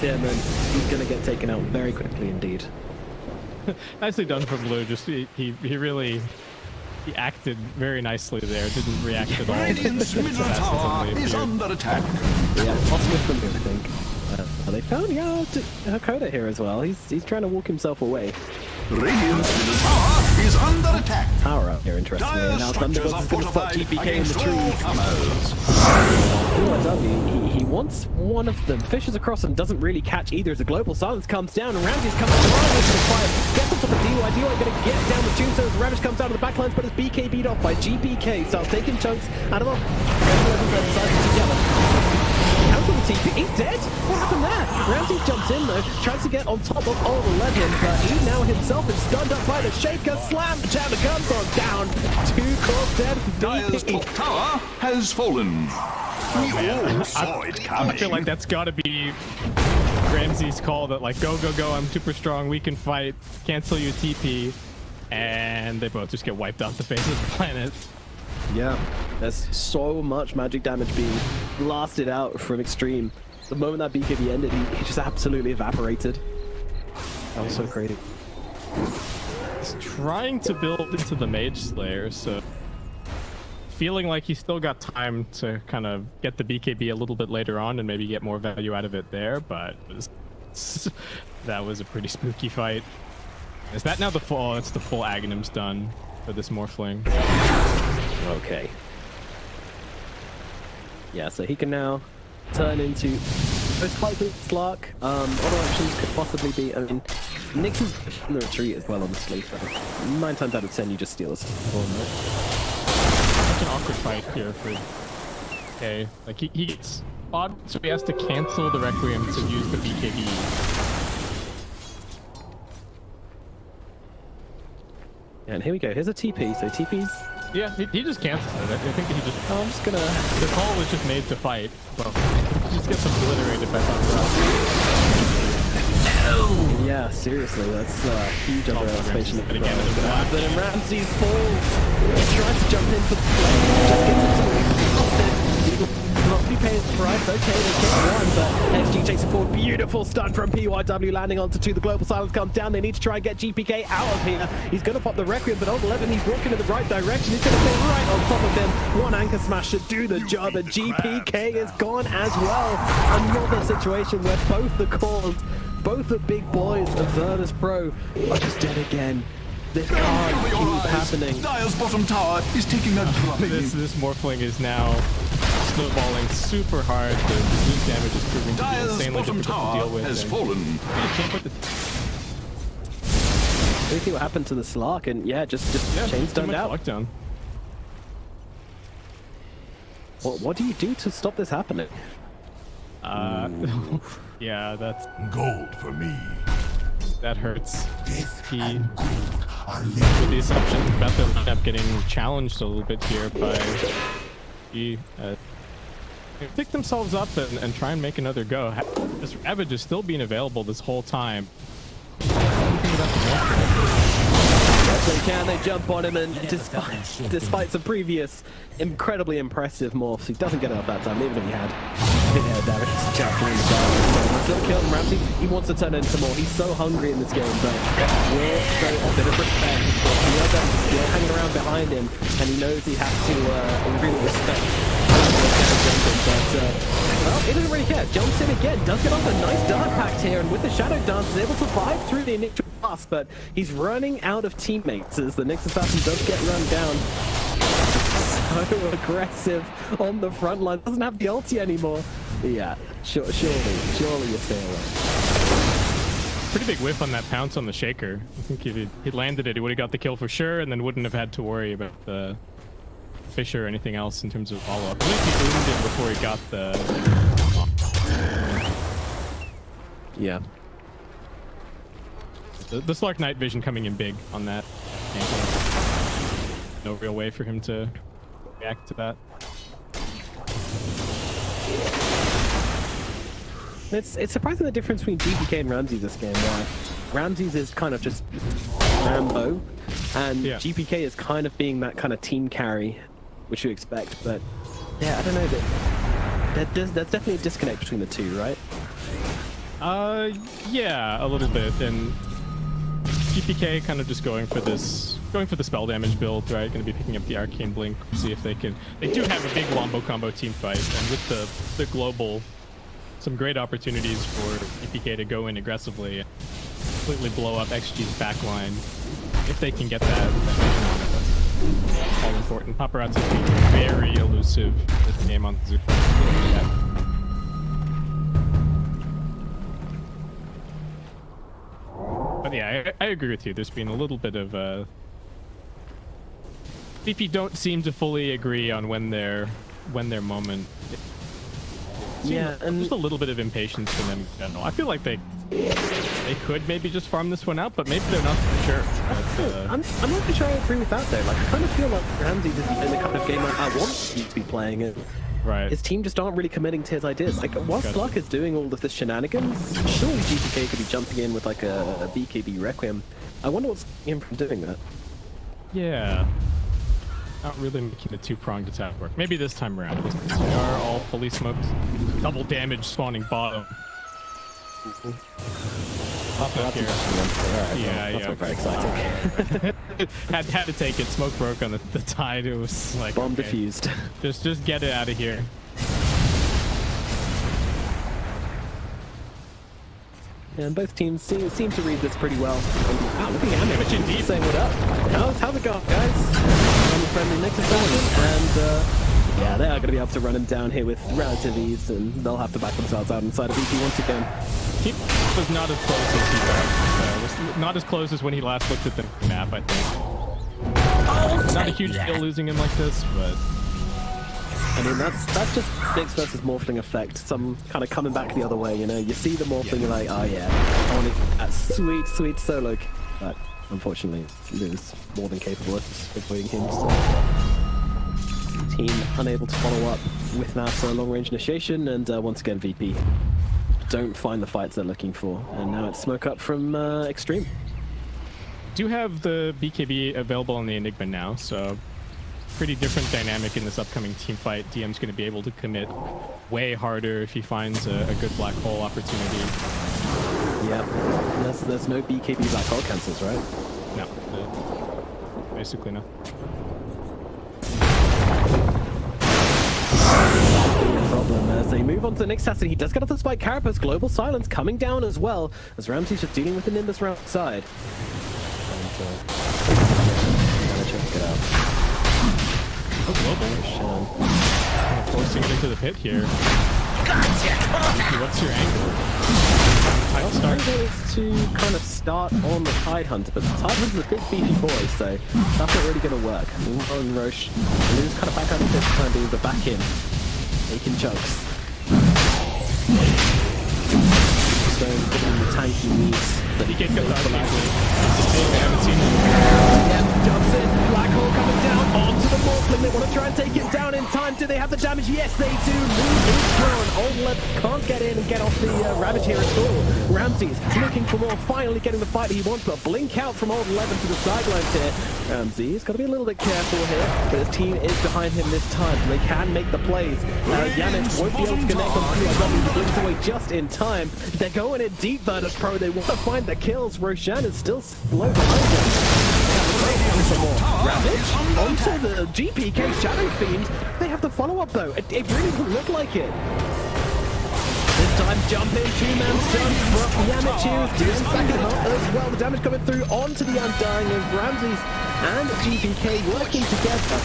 him, and he's going to get taken out very quickly indeed. Nicely done from Blue. Just he really acted very nicely there. Didn't react at all. Radiant's middle tower is under attack. Yeah, awesome with them, I think. They found Hakoda here as well. He's trying to walk himself away. Radiant's middle tower is under attack. Tower up here, interestingly. Dire Now structures Thunderbolt's are going to stop fortified GPK in the against all trees. comers. He wants one of them. Fishes across and doesn't really catch either as the global silence comes down and Ramsey's coming to the fire. Gets up to the DOI. DOI going to get down the tombstones. Ravage comes out of the backlines, but it's BK beat off by GPK. Starts taking chunks out of the together. Out of the TP. He's dead. What happened there? Ramsey jumps in though, tries to get on top of old 11, but he now himself is stunned up by the shaker. Slam jam comes on down. 2 cores dead. Dire's top tower has fallen. We all saw it coming. I feel like that's got to be Ramsey's call that like go, I'm super strong, we can fight, cancel your TP, and they both just get wiped off the face of the planet. Yeah, there's so much magic damage being blasted out from Xtreme. The moment that BKB ended, he just absolutely evaporated. That was so crazy. He's trying to build into the Mage Slayer, so feeling like he's still got time to kind of get the BKB a little bit later on and maybe get more value out of it there, but that was a pretty spooky fight. Is that now the full? Oh, it's the full Aghanim's done for this Morphling. Okay. Yeah, so he can now turn into most likely Slark. Other options could possibly be, I mean, Nyx is in the retreat as well, honestly, so 9 times out of 10 you just steal us. Such an awkward fight here for okay. Like he gets odd, so he has to cancel the Requiem to use the BKB. And here we go, here's a TP, so TP's... Yeah, he just cancels it. I think he just... Oh, I'm just gonna... The call was just made to fight. Well, he just gets obliterated by Thunder. Yeah, seriously, that's huge underestimation of the again, but then Ramsey falls. He tries to jump in for the play. Just gets exhausted. He will not be paying the price. Okay, they get one, but XG takes it forward. Beautiful stun from PYW landing onto 2. The global silence comes down. They need to try and get GPK out of here. He's going to pop the Requiem, but on 11, he's walking in the right direction. He's going to fall right on top of him. One anchor smash should do the job, and GPK is gone as well. Another situation where both the cores, both the big boys of Virtus Pro are just dead again. This can't keep happening. Dire's bottom tower is taking a drubbing. This Morphling is now snowballing super hard. The disease damage is proving to be insanely difficult to deal with. Has fallen. You can't put the... We see what happened to the Slark, and yeah, just chain stunned out. Lockdown. What do you do to stop this happening? Yeah, that's gold for me. That hurts. Death He, and gold are with the assumption about the lineup getting challenged a little bit here by they pick themselves up and try and make another go. This Ravage is still being available this whole time. Yes, they can. They jump on him, and despite some previous incredibly impressive morphs, he doesn't get it off that time, even if he had. Damage chapter in the dark. So still killing Ramsey. He wants to turn into more. He's so hungry in this game, but we'll show a bit of respect. The other still hanging around behind him, and he knows he has to really respect. Well, he doesn't really care. Jumps in again. Does get off a nice dart pact here, and with the Shadow Dance, is able to survive through the initial pass, but he's running out of teammates as the Nyx Assassin does get run down. So aggressive on the front line. Doesn't have the ulti anymore. Yeah, surely you stay away. Pretty big whiff on that pounce on the Shaker. I think if he'd landed it, he would have got the kill for sure, and then wouldn't have had to worry about the Fisher or anything else in terms of follow-up. I think he boomed it before he got the... Yeah. The Slark Night Vision coming in big on that. No real way for him to react to that. It's surprising the difference between GPK and Ramsey this game, where Ramsey's is kind of just Rambo, and GPK is kind of being that kind of team carry, which you expect, but yeah, I don't know, there's definitely a disconnect between the two, right? Yeah, a little bit, and GPK kind of just going for the spell damage build, right? Going to be picking up the Arcane Blink, see if they can. They do have a big wombo combo team fight, and with the global, some great opportunities for GPK to go in aggressively and completely blow up XG's backline. If they can get that, that's all important. Paparazzi is being very elusive this game on Zoo. But yeah, I agree with you. There's been a little bit of VP don't seem to fully agree on when their moment. Yeah, and just a little bit of impatience from them in general. I feel like they could maybe just farm this one out, but maybe they're not for sure. But, I'm not sure I agree with that though. Like, I kind of feel like Ramsey is playing the kind of game I want him to be playing it. Right. His team just aren't really committing to his ideas. Like, whilst Luck is doing all of the shenanigans, surely GPK could be jumping in with like a BKB Requiem. I wonder what's stopping him from doing that. Yeah. Not really making the two-pronged attack work. Maybe this time around. They are all fully smoked. Double damage spawning bottom. That's not very exciting. had to take it. Smoke broke on the tide. It was like Bomb defused. Just get it out of here. And both teams seem to read this pretty well. Wow, look at Damage indeed. Saying what up? How's it going, guys? I'm a friendly Nexus and yeah, they are going to be able to run him down here with relative ease, and they'll have to back themselves out inside of VP once again. He was not as close as he was. Was not as close as when he last looked at the map, I think. Not a huge deal losing him like this, but I mean, that's just Nyx versus Morphling effect. Some kind of coming back the other way, you know? You see the Morphling, you're like, oh yeah, I want that sweet solo. But unfortunately, Lou's more than capable of avoiding him. So. Team unable to follow up with that long-range initiation, and once again, VP don't find the fights they're looking for. And now it's smoke up from Xtreme. Do have the BKB available on the Enigma now, so pretty different dynamic in this upcoming team fight. DM's going to be able to commit way harder if he finds a good black hole opportunity. Yeah, there's no BKB black hole cancels, right? No, basically no. Problem as they move on to the next assassin. He does get off the spike. Carapace, global silence coming down as well, as Ramsey's just dealing with the Nimbus round side. And check it out. Oh, global. Forcing it into the pit here. What's your angle? Well, start is to kind of start on the Tide Hunter, but the Tide Hunter's a big beefy boy, so that's not really going to work. And Roche, Lou's kind of back out of this time being the back in, making chunks. So giving the tanky needs that he can get for that. They haven't seen him. Yeah, jumps in, black hole coming down onto the Morphling. They want to try and take it down in time. Do they have the damage? Yes, they do. Lou is drawn. Old Left can't get in and get off the Ravage here at all. Ramsey's looking for more, finally getting the fight he wants, but blink out from Old 11 to the sidelines here. Ramsey's got to be a little bit careful here, but his team is behind him this time, so they can make the plays. Yannick won't be able to connect on TI11, but blinks away just in time. They're going in deep though, as Pro. They want to find the kills. Roshan is still slow behind them. Some more Ravage onto the GPK Shadow Fiend. They have the follow-up though. It really doesn't look like it. This time, jump in, two-man stun from Yamichu. DM's back him up as well. The damage coming through onto the Undying as Ramses and GPK working together.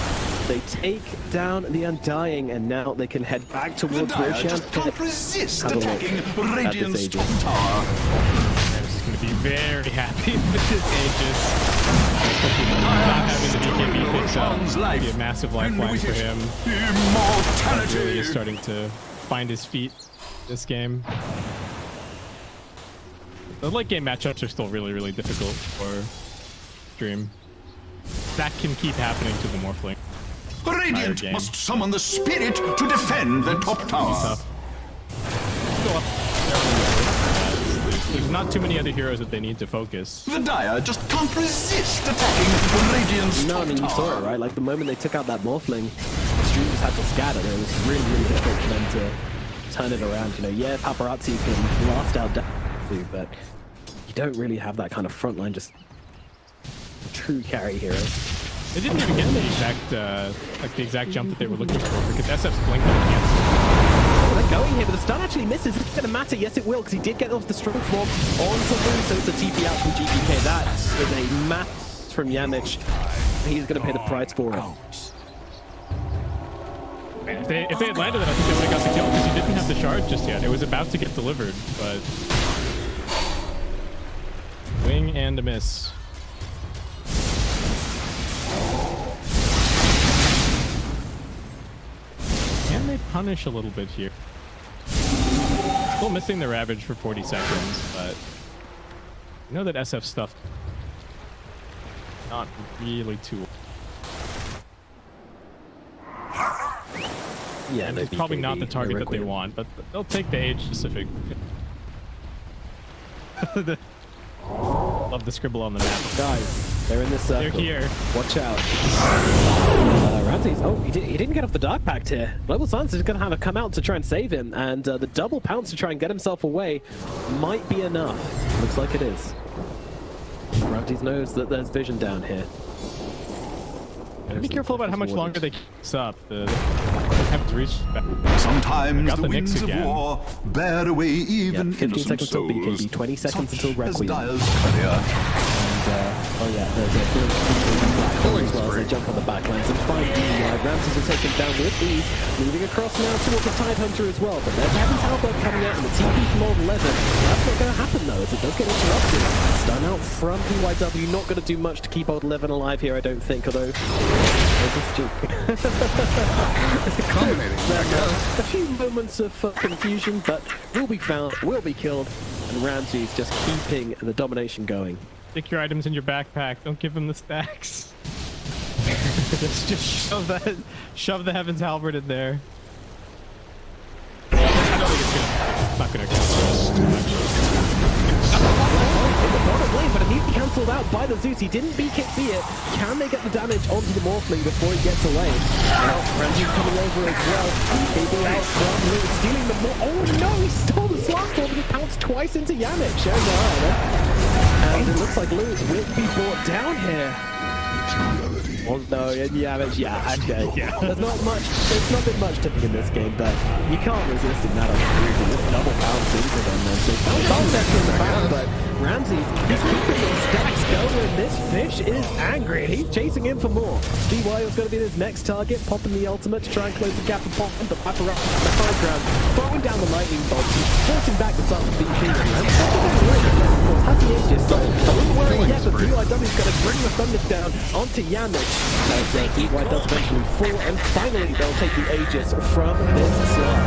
They take down the Undying, and now they can head back towards Roshan's pit. Can't resist Have a look attacking at Radiant's this top Aegis. tower. Ramsey's going to be very happy with this Aegis. Not having the BKB picked up be a massive lifeline for him. Immortality. Really is starting to find his feet this game. The late game matchups are still really difficult for Xtreme. That can keep happening to the Morphling. Radiant must summon the spirit to defend the top tower. Tough. Go up. There's not too many other heroes that they need to focus. The Dire just can't resist attacking Radiant's No, I top mean, you tower. saw it, right? Like, the moment they took out that Morphling, Xtreme just had to scatter. It was really difficult for them turn it around. You know, yeah, Paparazzi can blast out too, but you don't really have that kind of frontline, just true carry hero. They didn't even get the exact, like the exact jump that they were looking for because SF's blinked up against it. Oh, they're going here, but the stun actually misses. It's going to matter. Yes, it will, because he did get off the strength bomb onto Lou, so it's a TP out from GPK. That is a match from Yamich. He's going to pay the price for it. If they had landed it, I think they would have got the kill because he didn't have the shard just yet. It was about to get delivered, but wing and a miss. Can they punish a little bit here? Still missing the Ravage for 40 seconds, but you know that SF stuff not really too. Yeah, and it's probably not the target that they want, but they'll take the age specific. Love the scribble on the map. Guys, they're in this circle. They're here. Watch out. Ramsey's, oh, he didn't get off the Dark Pact here. Global Silence is going to have to come out to try and save him, and the double pounce to try and get himself away might be enough. Looks like it is. Ramsey knows that there's vision down here. Be careful about how much longer they keep this up. The haven't reached back. Sometimes the winds of war bear away even 15 seconds until souls. BKB, 20 seconds until Requiem. Oh yeah, there's a big black hole as well as they jump on the backlines and find DUI. Ramses are taken down with ease, moving across now towards the Tidehunter as well. But there's Heaven's Halberd coming out in the TP from Old 11. That's not going to happen though, as it does get interrupted. Stun out from PYW, not going to do much to keep Old 11 alive here, I don't think, although... a few moments of confusion, but will be found, will be killed, and Ramsey's just keeping the domination going. Stick your items in your backpack. Don't give him the stacks. just shove the Heaven's Halberd in there. I don't think it's not gonna In the bottom lane, but immediately cancelled out by the Zeus. He didn't BKB it. Can they get the damage onto the Morphling before he gets away? Now, Ramsey's coming over as well. BKB out from Luke, stealing the more. Oh no, he stole the slot for him. He pounced twice into Yamich. And it looks like Luke will be brought down here. Oh no, and Yamich, yeah, okay. Yeah. There's not been much tipping in this game, but you can't resist in that opportunity. This double bounce into them. So bounce in the back, but Ramsey, he's keeping those stacks going. This fish is angry. He's chasing him for more. DY is going to be his next target, popping the ultimate to try and close the gap and pop the Piper up in the high ground, throwing down the lightning bolt, forcing back the start of the BP. And has the Aegis, so don't worry yet, but DYW is going to bring the Thunder down onto Yamich. As DY does eventually fall, and finally they'll take the Aegis from this slug.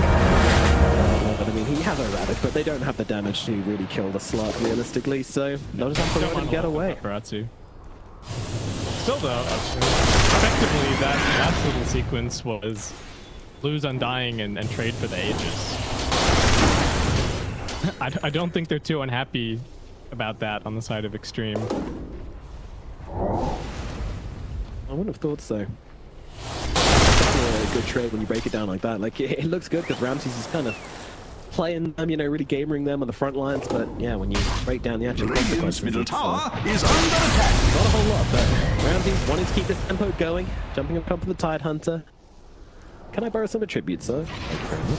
But I mean, he has a Ravage, but they don't have the damage to really kill the slug realistically, so they'll just have to let him get away. Still though, effectively that last little sequence was lose Undying and trade for the Aegis. I don't think they're too unhappy about that on the side of Xtreme. I wouldn't have thought so. Definitely a good trade when you break it down like that. Like, it looks good because Ramses is kind of playing them, you know, really gamering them on the front lines, but yeah, when you break down the actual consequences, middle tower is not under attack. a whole lot, but Ramses wanting to keep this tempo going, jumping up for the Tidehunter. Can I borrow some attributes, sir? Thank you very much.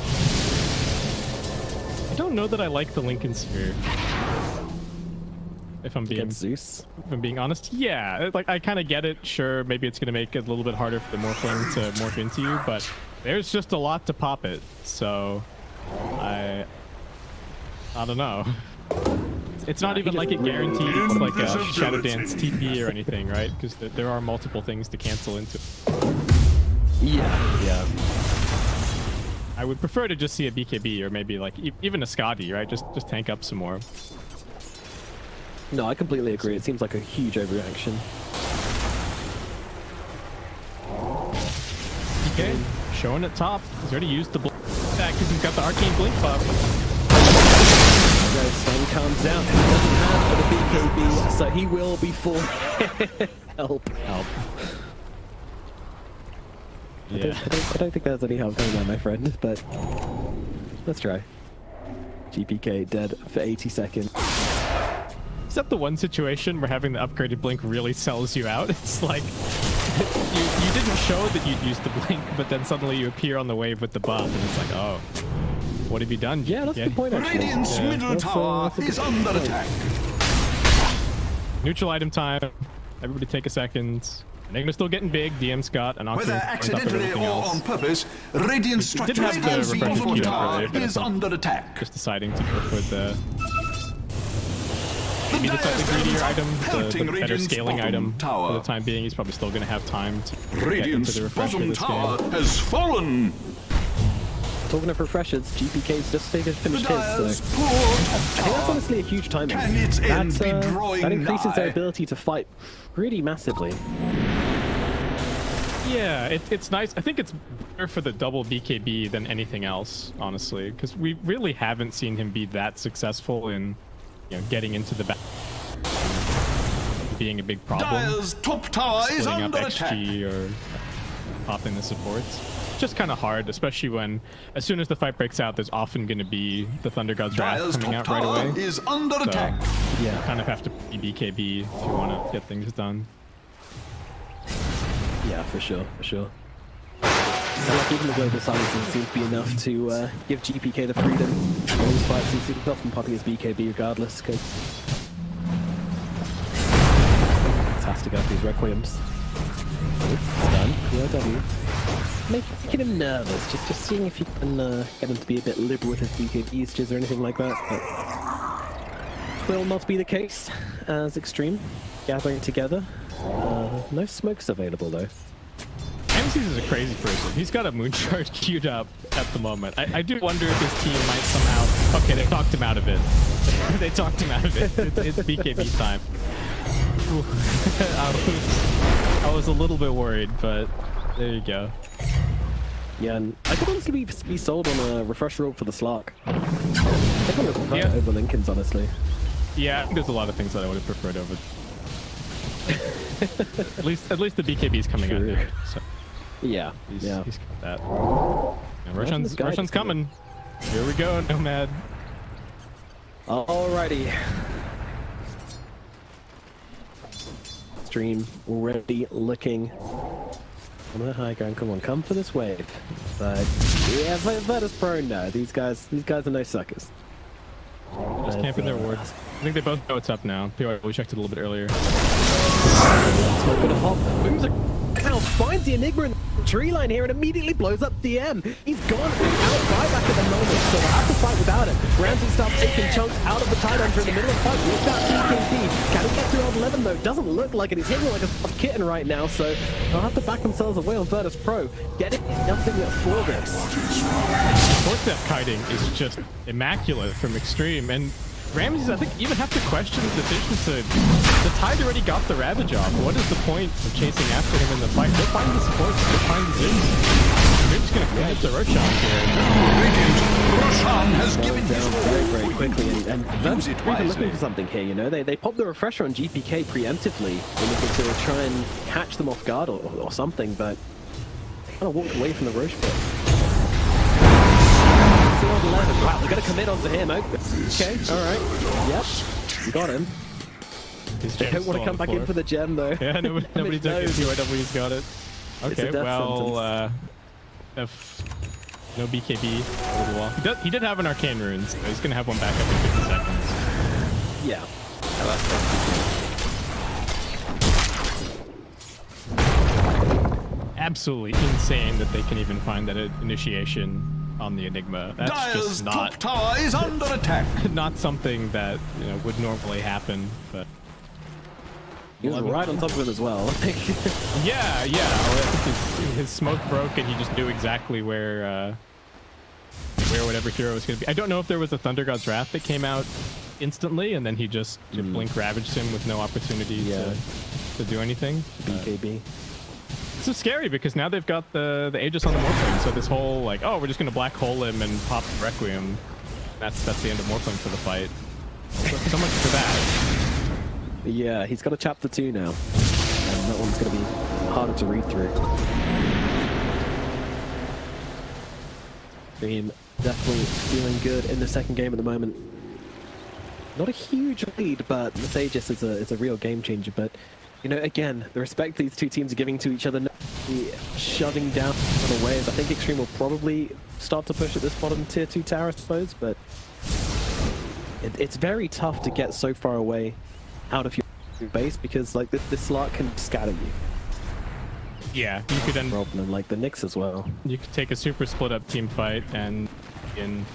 I don't know that I like the Lincoln Sphere. If I'm being honest, yeah, like I kind of get it. Sure, maybe it's gonna make it a little bit harder for the Morphling to morph into you, but there's just a lot to pop it. So I don't know. It's not even like it guarantees like a Shadow Dance TP or anything, right? Because there are multiple things to cancel into. Yeah. I would prefer to just see a BKB or maybe like even a Scotty, right? Just tank up some more. No, I completely agree. It seems like a huge overreaction. Okay, showing at top. He's already used the blink attack because he's got the arcane blink buff. Stun comes out. He doesn't have for the BKB, so he will be full. Help. Yeah. I don't think there's any help going on, my friend, but let's try. GPK dead for 80 seconds. Is that the one situation where having the upgraded blink really sells you out? It's like you didn't show that you'd used the blink, but then suddenly you appear on the wave with the buff, and it's like, oh, what have you done? Yeah, that's a good point, actually. Radiant's middle tower is under attack. Neutral item time. Everybody take a second. Enigma's still getting big. DM Scott and Whether Aogee accidentally or on purpose, Radiant's didn't structure have the Radiant's refresher bottom queued up tower earlier, but is under attack. just deciding to go for the The maybe the slightly greedier Dire item, pelting the better Radiant's scaling bottom item tower. for the time being. He's probably still going to have time to get into Radiant's the refresher bottom this tower game. has fallen. Talking of refreshers, GPK's just finished The his, Dire's so poor I think that's tower. honestly a huge timing. Can its end be drawing that increases their nigh? ability to fight pretty massively. Yeah, it's nice. I think it's better for the double BKB than anything else, honestly, because we really haven't seen him be that successful in, getting into the back, being a big problem. Dire's top tower is Splitting up under attack. XG or popping the supports. Just kind of hard, especially when, as soon as the fight breaks out, there's often going to be the Thunder God's Wrath Dire's coming top out right tower away. is under So attack. Yeah. you kind of have to be BKB if you want to get things done. Yeah, for sure, for sure. And like even the global silencing seems to be enough to give GPK the freedom in these fights. He's often popping his BKB regardless, because has to go for these Requiems. Stun, POW. Making him nervous, just seeing if you can get him to be a bit liberal with his BKB usages or anything like that. But will not be the case as Xtreme gathering together. No smokes available though. MCs is a crazy person. He's got a Moonshard queued up at the moment. I do wonder if his team might somehow... Okay, they talked him out of it. They talked him out of it. It's BKB time. I was a little bit worried, but there you go. Yeah, and I could honestly be sold on a refresher roll for the Slark. I think I would prefer it over Lincoln's, honestly. Yeah, I think there's a lot of things that I would have preferred over. at least the BKB is coming out now. So Yeah, he's yeah. got that. Yeah, Roshan's coming. Here we go, Nomad. Alrighty. Xtreme already looking on the high ground. Come on, come for this wave. But yeah, Virtus Pro, no. These guys are no suckers. Just camping their ward. I think they both know it's up now. We checked it a little bit earlier. Smoke gonna pop. Booms now finds the Enigma in the tree line here and immediately blows up DM. He's gone out buyback at the moment, so they'll have to fight without it. Ramsey starts taking chunks out of the Tide Hunter in the middle of the fight with that BKB. Can he get through on 11 though? Doesn't look like it. He's hitting like a kitten right now, so they'll have to back themselves away on Virtus Pro. Getting nothing for this. Four-step kiting is just immaculate from Xtreme, and Ramses, I think, even have to question the decision to... The Tide already got the Ravage off. What is the point of chasing after him in the fight? Go find the support, go find the Zooms. They're just gonna finish the Roshan here. Roshan has given his Down very quickly, and Use Virtus it Pro are looking wisely. for something here, you know? They popped the refresher on GPK preemptively. They're looking to try and catch them off guard or something, but kind of walked away from the Roche pit. Wow, they're gonna commit onto him. Okay, alright. Yep, you got him. They don't want to come back in for the gem though. Yeah, nobody took it. TIW's got it. Okay, death well, if no BKB for a little while. He did have an Arcane Rune, so he's gonna have one back up in 50 seconds. Yeah. Absolutely insane that they can even find that initiation on the Enigma. That's Dire's just top not tower is under attack. not something that would normally happen. But He was right on top of him as well. yeah. Well, I think his smoke broke, and he just knew exactly where whatever hero was going to be. I don't know if there was a Thunder God's Wrath that came out instantly, and then he just blink ravaged him with no opportunity to do anything. BKB. This is scary because now they've got the Aegis on the Morphling, so this whole like, oh, we're just gonna black hole him and pop Requiem. That's the end of Morphling for the fight. So much for that. Yeah, he's got a chapter 2 now. And that one's gonna be harder to read through. Xtreme definitely feeling good in the second game at the moment. Not a huge lead, but this Aegis is a real game changer. But you know, again, the respect these two teams are giving to each other, shutting down on the waves. I think Xtreme will probably start to push at this bottom tier 2 tower, I suppose, but it's very tough to get so far away out of your base because like this Slark can scatter you. Yeah, you could end Problem like the Nyx as well. You could take a super split up team fight and in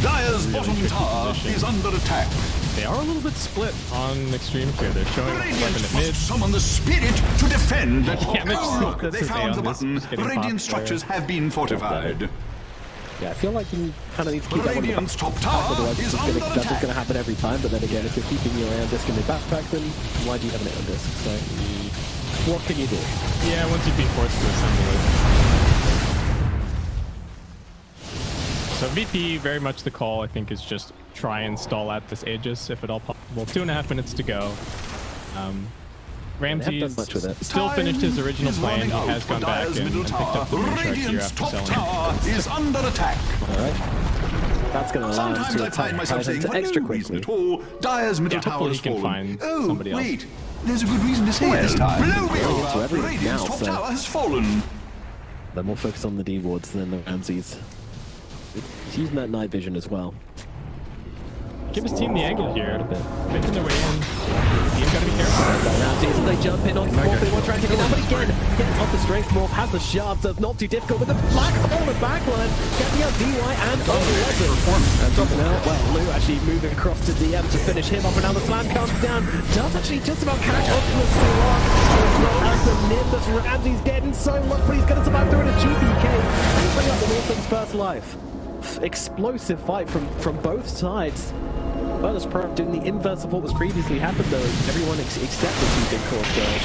Dire's really bottom tricky tower position. is under attack. They are a little bit split on Xtreme here. They're showing Radiant weapon at must mid. summon the spirit to defend the top. Yeah, Mitch, Oh, look, that's they his found A the on this. button. Just getting Radiant popped structures have been fortified. Yeah, I feel like you kind of need to keep that one in the Radiant's top back, tower otherwise is that's under just attack. going to happen every time. But then again, if you're keeping your air disc in the backpack, then why do you have an air disc? So what can you do? Yeah, once you've been forced to assemble it. So VP, very much the call, I think, is just try and stall out this Aegis if at all possible. 2.5 minutes to go. Ramsey's much with it. still finished his original Is plan. He running has out gone for back Dire's and middle picked tower. up the moon charge here Radiant's after top selling. tower is under attack. Alright. That's going to allow him Sometimes to I attack find myself saying, Titan for extra no reason quickly. at all, Dire's middle Yeah, tower hopefully has he can fallen. find Oh, somebody else. wait. There's a good reason to say it this time. Blow me into over. everything Radiant's now, top so- tower has fallen. They're more focused on the D wards than the Ramses. He's using that night vision as well. Give his team the angle here. Making their way in. Team gotta be careful. Ramses, they jump in onto Morph, they want to try and take it down, but again, gets off the strength. Morph has the sharp, so it's not too difficult, but the black hole in the backline, getting out DY and O11. And dropping out, well, Lou actually moving across to DM to finish him off, and now the slam comes down, does actually just about catch Optimus Slark, as well as the Nimbus. Ramses getting so low, but he's going to survive through it a GPK, and bring up the Northland's first life. Explosive fight from both sides. Well, it's probably doing the inverse of what was previously happened, though. Everyone except the two big course girls.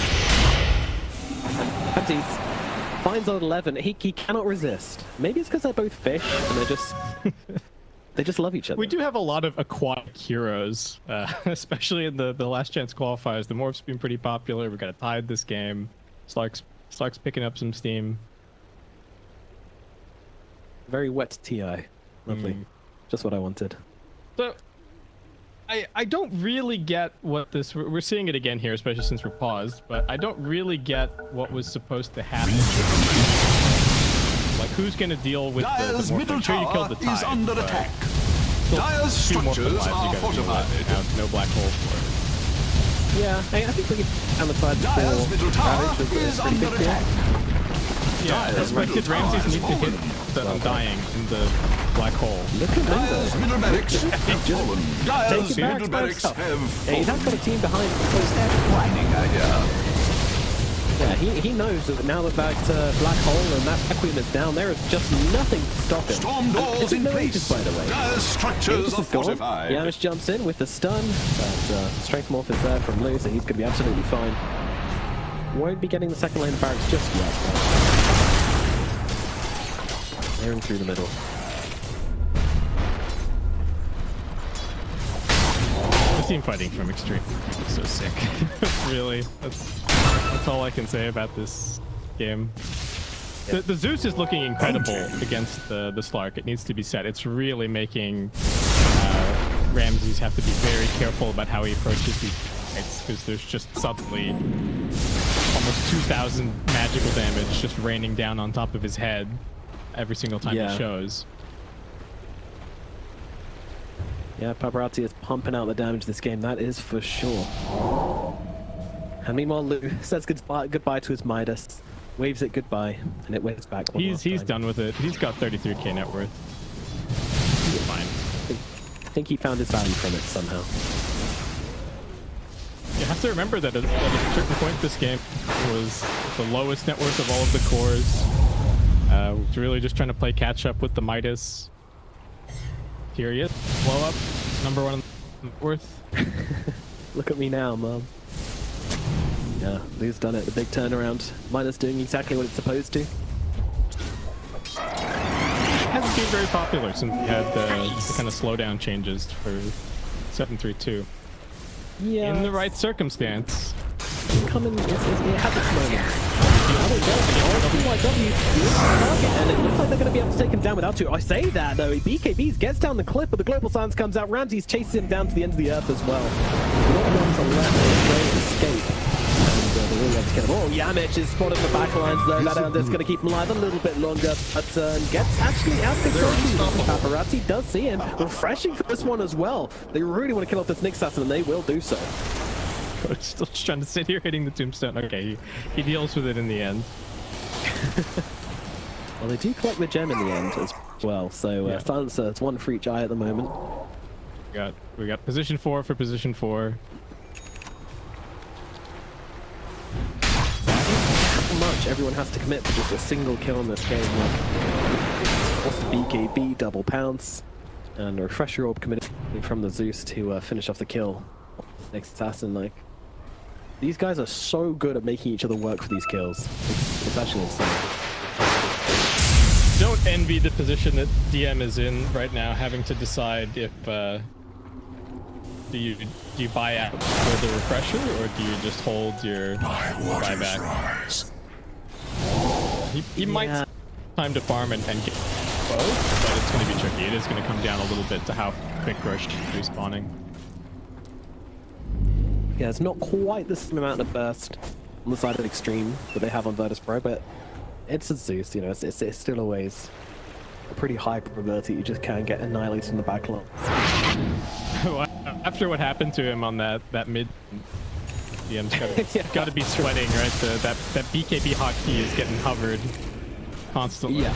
Ramses finds on 11. He cannot resist. Maybe it's because they're both fish and they just love each other. We do have a lot of aquatic heroes, especially in the last chance qualifiers. The Morph's been pretty popular. We've got a Tide this game. Slark's picking up some steam. Very wet TI. Lovely. Just what I wanted. So, I don't really get what this... We're seeing it again here, especially since we're paused, but I don't really get what was supposed to happen. Like, who's going to deal with Dire's the Morph? middle I'm sure you killed tower the Tide, is under but attack. still Dire's two Morph structures lives you are gotta deal with, fortified. and no black hole for Yeah, I think we can on the side Dire's middle tower Ravage was is a pretty under big deal. attack. it. Yeah, Dire's but middle Ramses tower need to hit has the undying in the black hole. Look at Dire's him. middle barracks have fallen. Dire's Take it back middle by barracks himself. have Yeah, he's fallen. not got a team behind him. Was that whining idea? Yeah, he knows that now that black hole and that Requiem is down, there is just nothing to stop him. Storm And doors this is in no place. Aegis, by the way. Dire's structures Aegis are is gone. fortified. Yanis jumps in with the stun, but Strength Morph is there from Lou, so he's going to be absolutely fine. Won't be getting the second lane of barracks just yet. Airing through the middle. The team fighting from Xtreme. So sick. Really. That's all I can say about this game. The Zeus is looking incredible against the Slark. It needs to be said. It's really making Ramses have to be very careful about how he approaches these fights, because there's just suddenly almost 2,000 magical damage just raining down on top of his head every single time Yeah. he shows. Yeah, Paparazzi is pumping out the damage this game, that is for sure. And meanwhile, Lou says goodbye to his Midas, waves it goodbye, and it waves back one last He's time. done with it. He's got 33k net worth. He's fine. I think he found his value from it somehow. You have to remember that at a certain point this game was the lowest net worth of all of the cores. Was really just trying to play catch up with the Midas. Here he is. Blow up. Number one net worth. Look at me now, Mom. Yeah, Lou's done it. The big turnaround. Midas doing exactly what it's supposed to. Hasn't been very popular since we had the kind of slowdown changes for 732. Yeah. In the right circumstance. it has its moments. PYW is the target, and it looks like they're going to be able to take him down without two. I say that though, BKBs gets down the cliff, but the global silence comes out. Ramsey's chasing him down to the end of the earth as well. Not one to let a great escape. And they really have to get him. Oh, Yamich is spotted the back lines though. That's going to keep him alive a little bit longer. But gets actually out the Paparazzi does see him. Refreshing for this one as well. They really want to kill off this Nick Assassin, and they will do so. Still just trying to sit here hitting the tombstone. Okay, he deals with it in the end. Well, they do collect the gem in the end as well. So Silencer, it's one for each eye at the moment. We got position 4 for position 4. How much everyone has to commit to just a single kill in this game? Like, force the BKB, double pounce, and a refresher orb committed from the Zeus to finish off the kill. Next assassin, like. These guys are so good at making each other work for these kills. It's actually insane. Don't envy the position that DM is in right now, having to decide if do you buy out for the refresher or do you just hold your buyback? He might have time to farm and get both, but it's going to be tricky. It is going to come down a little bit to how quick Rosh is respawning. Yeah, it's not quite the same amount of burst on the side of Xtreme that they have on Virtus Pro, but it's a Zeus, you know, it's still always a pretty high probability you just can't get annihilated in the backline. After what happened to him on that mid, DM's got to be sweating, right? That BKB hotkey is getting hovered constantly. Yeah.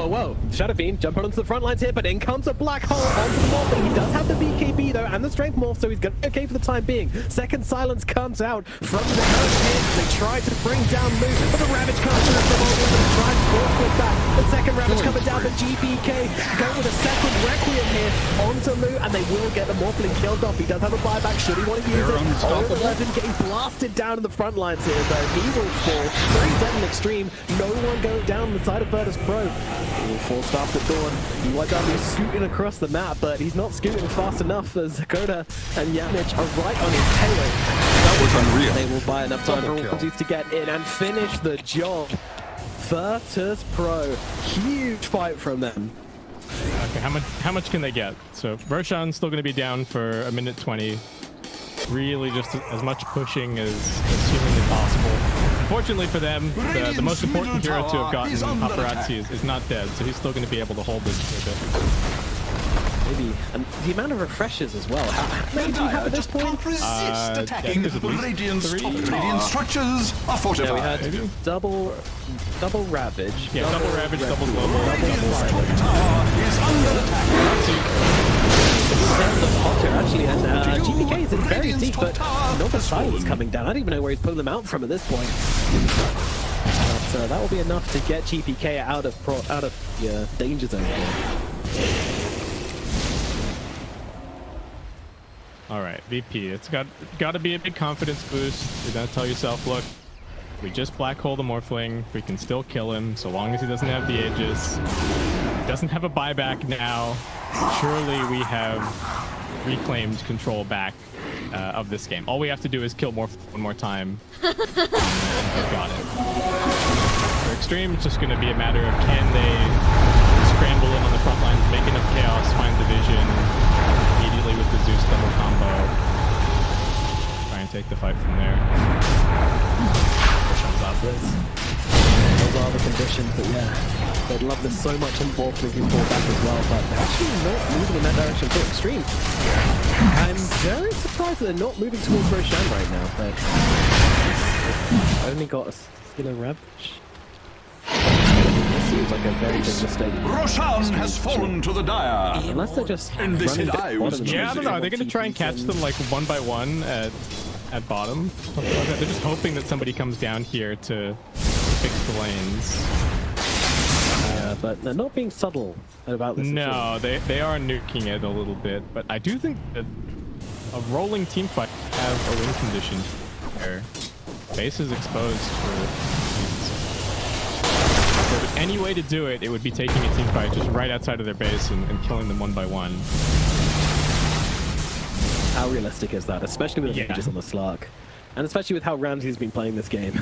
Whoa. Shadow Fiend jumping onto the front lines here, but in comes a black hole onto the morph, but he does have the BKB though, and the strength morph, so he's gonna be okay for the time being. Second silence comes out from the hurricane. They try to bring down Luke, but the Ravage comes through from all and tries to force with that. The second Ravage coming down, but GPK go with a second Requiem here onto Luke, and they will get the Morphling killed off. He does have a buyback, should he want to use it? All 11 getting blasted down in the front lines here, though. He will fall. 3 dead in Xtreme. No one going down on the side of Virtus Pro. He will fall starts at dawn. PYW is scooting across the map, but he's not scooting fast enough as Dakota and Yamich are right on his tail. That was unreal. They will buy enough time for all parties to get in and finish the job. Virtus Pro, huge fight from them. Okay, how much can they get? So Roshan's still going to be down for a minute 20. Really just as much pushing as humanly possible. Unfortunately for them, the most important hero to have gotten, Paparazzi, is not dead, so he's still going to be able to hold this for a bit. Maybe. And the amount of refreshers as well. How many do you have at this point? Attacking. Radiant's top structures are fortified. Yeah, we had double Ravage. Yeah, double Ravage, double Global. Tower is under attack. Actually, and GPK is in very deep, but Nova Silence coming down. I don't even know where he's pulling them out from at this point. But that will be enough to get GPK out of the danger zone here. All right, VP. It's got to be a big confidence boost. You're gonna tell yourself, look, we just black hole the Morphling. We can still kill him so long as he doesn't have the Aegis. He doesn't have a buyback now. Surely we have reclaimed control back of this game. All we have to do is kill Morph one more time. And we've got it. For Xtreme, it's just going to be a matter of can they scramble in on the front lines, make enough chaos, find the vision immediately with the Zeus double combo. Try and take the fight from there. Push on this. Those are the conditions, but yeah. They'd love this so much in ball flipping pull back as well, but they're actually not moving in that direction for Xtreme. I'm very surprised that they're not moving towards Roshan right now, but only got a singular Ravage. This seems like a very big mistake. Roshan has fallen to the dire. Unless they're just And they said I was Yeah, I don't know. Are they going to try and catch them like one by one at bottom? They're just hoping that somebody comes down here to fix the lanes. But they're not being subtle about this. No, they are nuking it a little bit, but I do think that a rolling team fight have a win condition there. Base is exposed for if there was any way to do it, it would be taking a team fight just right outside of their base and killing them one by one. How realistic is that? Especially with the Yeah. mages on the Slark. And especially with how Ramsey's been playing this game.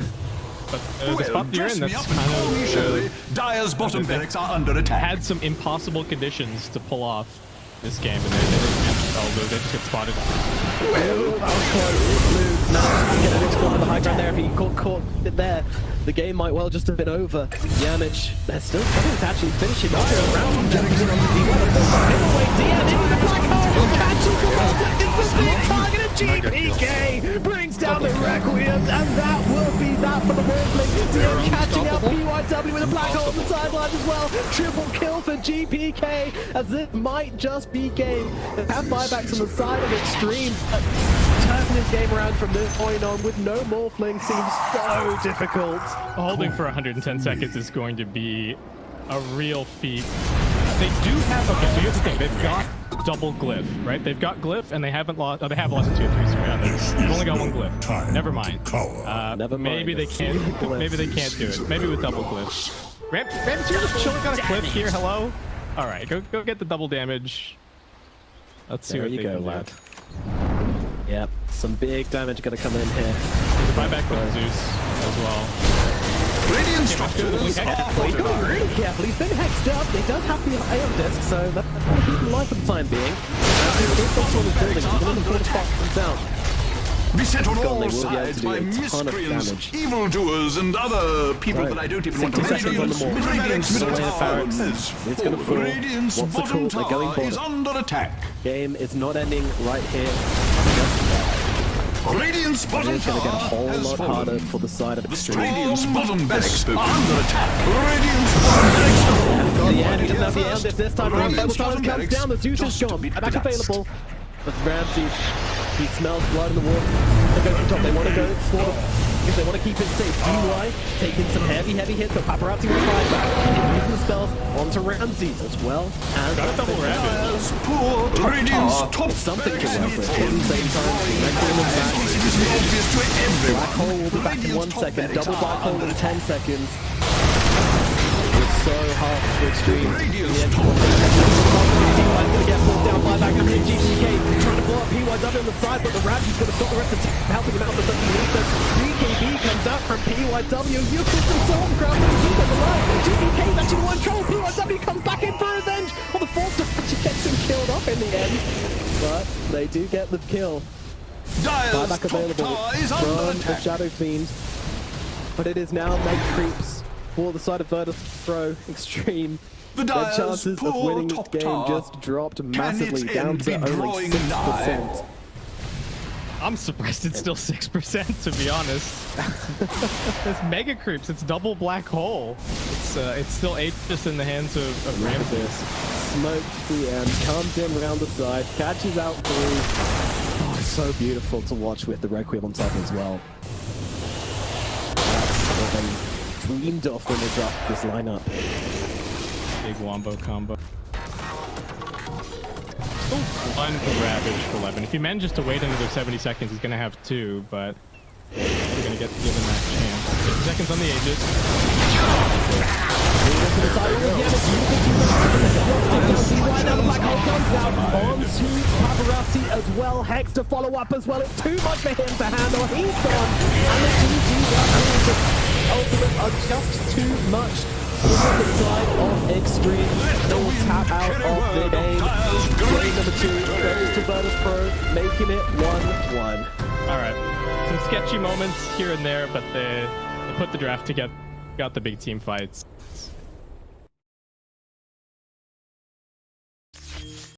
But the Well, spot you're dress in, me that's up and call me kind Shirley. of Dyer's bottom they barracks are under attack. had some impossible conditions to pull off this game, and they didn't manage to all they just get spotted. Well, that was close. Blue now get an explode on the high ground there. If he caught it there, the game might well just have been over. Yamich, they're still trying to actually finish it off. Round jumping in on the D1. Away DM into the black hole. Catches the ball. It's the target of GPK. Brings down the Requiem, and that will be that for the Wolfling. DM catching out PYW with a black hole on the sideline as well. Triple kill for GPK, as it might just be game. They have buybacks on the side of Xtreme. Turning this game around from this point on with no Morphling seems so difficult. Holding for 110 seconds is going to be a real feat. They do have, okay, so here's the thing, they've got double glyph, right? They've got glyph and they haven't lost, oh, they have lost a 2 or 3, sorry. They've only got one glyph. Never mind. Never mind. Maybe they can't, maybe they can't do it. Maybe with double glyph. Ram's here just chilling on a cliff here, hello? All right, go get the double damage. Let's see There what you they go, can lad. do. Yep, some big damage gonna come in here. There's a buyback from Zeus as well. Radiant Okay, let's go to the structures blue are hex. Well, he's got to be fortified. really careful. He's been hexed up. He does have the Aeon disc, so that's going to keep him alive for the time being. He's got sort of building. He's going to fortify himself. Beset on They all will be able to sides do by a ton of miscreants, damage. evildoers, and other people Right. that I don't even want to 60 seconds on the mention. ball. Radiant's Away middle the tower barracks. is It's gonna full. fall. Radiant's What's the bottom call? They're going tower is bottom. under attack. Game is not ending right here. Just yet. Radiant's bottom It's going to get a tower whole has lot fallen. harder for the side of Xtreme. Radiant's bottom barracks are under attack. Radiant's bottom barracks are fallen. The end, he doesn't have the end this time around. Radiant's Double bottom Silence comes barracks down. The Zeus is just to gone. beat Back the dust. available. But Ramsey, he smells blood in the water. They go for top. They want to go for because they want to keep it safe. DY taking some heavy hits, but Paparazzi will fight back. Using the spells onto Ramsey as well as Got a double ravage. Dyer's poor Radiant's top something to barracks work with. is At the same time, Requiem is back. It is obvious to everyone. Black hole will be back in 1 Radiant's top second. barracks Double black are hole under in attack. 10 seconds. It's so hard for Xtreme. Radiant's The edge top of the DY is going to get pulled down by back. And GPK trying to blow up PYW on the side, but the Ramsey's going to stop the rest of the team, helping him out, but doesn't need them. BKB comes out from PYW. You put some Stormcraft to keep them alive. GPK's actually one trouble. PYW comes back in for revenge. On the fourth time, she gets him killed off in the end. But they do get the kill. Dyer's Buyback top available tower is under from the attack. Shadow Fiend. But it is now Meg Creeps for the side of Virtus Pro Xtreme. The Their Dyer's chances of poor winning this top game tower. just dropped massively its down end to be only drawing 6%. I'm surprised it's still 6%, to be honest. It's mega creeps. It's double black hole. It's still 8 just in the hands of Look at Ramsey. this. Smoke DM comes in around the side, catches out through. Oh, it's so beautiful to watch with the Requiem on top as well. That's what they dreamed of when they dropped this lineup. Big wombo combo. One Ravage for 11. If he manages to wait another 70 seconds, he's going to have 2, but we're going to get given that chance. 50 seconds on the Aegis. Right now the black hole comes out onto Paparazzi as well. Hex to follow up as well. It's too much for him to handle. He's gone. And the GG ultimates are just too much for the side of Xtreme. They will tap out of the game. Game number 2 goes to Virtus Pro, making it 1-1. All right. Some sketchy moments here and there, but they put the draft together. Got the big team fights.